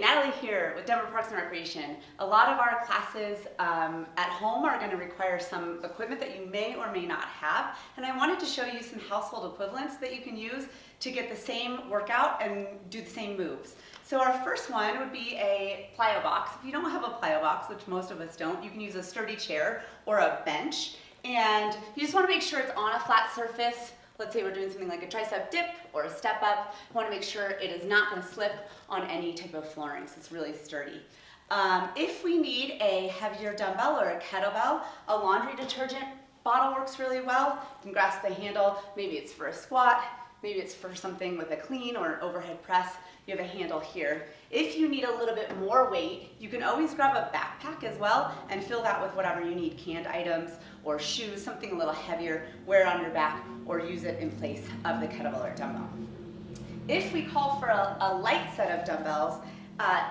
Natalie here with Denver Parks and Recreation. A lot of our classes at home are going to require some equipment that you may or may not have, and I wanted to show you some household equivalents that you can use to get the same workout and do the same moves. So our first one would be a plyo box. If you don't have a plyo box, which most of us don't, you can use a sturdy chair or a bench, and you just want to make sure it's on a flat surface. Let's say we're doing something like a tricep dip or a step up. You want to make sure it is not going to slip on any type of flooring, so it's really sturdy. If we need a heavier dumbbell or a kettlebell, a laundry detergent bottle works really well. You can grasp the handle. Maybe it's for a squat, maybe it's for something with a clean or an overhead press. You have a handle here. If you need a little bit more weight, you can always grab a backpack as well and fill that with whatever you need, canned items or shoes, something a little heavier, wear it on your back or use it in place of the kettlebell or dumbbell. If we call for a light set of dumbbells,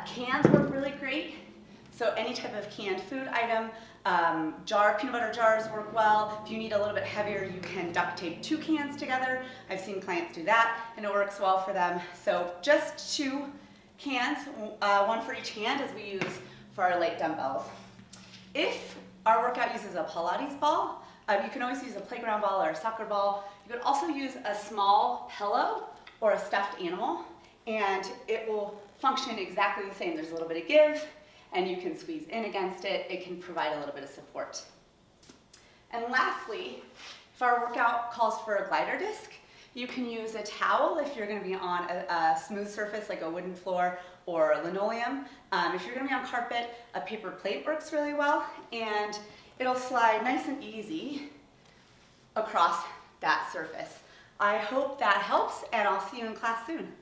cans work really great. So any type of canned food item, peanut butter jars work well. If you need a little bit heavier, you can duct tape 2 cans together. I've seen clients do that and it works well for them. So just 2 cans, one for each hand, as we use for our light dumbbells. If our workout uses a Pilates ball, you can always use a playground ball or a soccer ball. You could also use a small pillow or a stuffed animal, and it will function exactly the same. There's a little bit of give, and you can squeeze in against it. It can provide a little bit of support. And lastly, if our workout calls for a glider disc, you can use a towel if you're going to be on a smooth surface like a wooden floor or linoleum. If you're going to be on carpet, a paper plate works really well, and it'll slide nice and easy across that surface. I hope that helps, and I'll see you in class soon.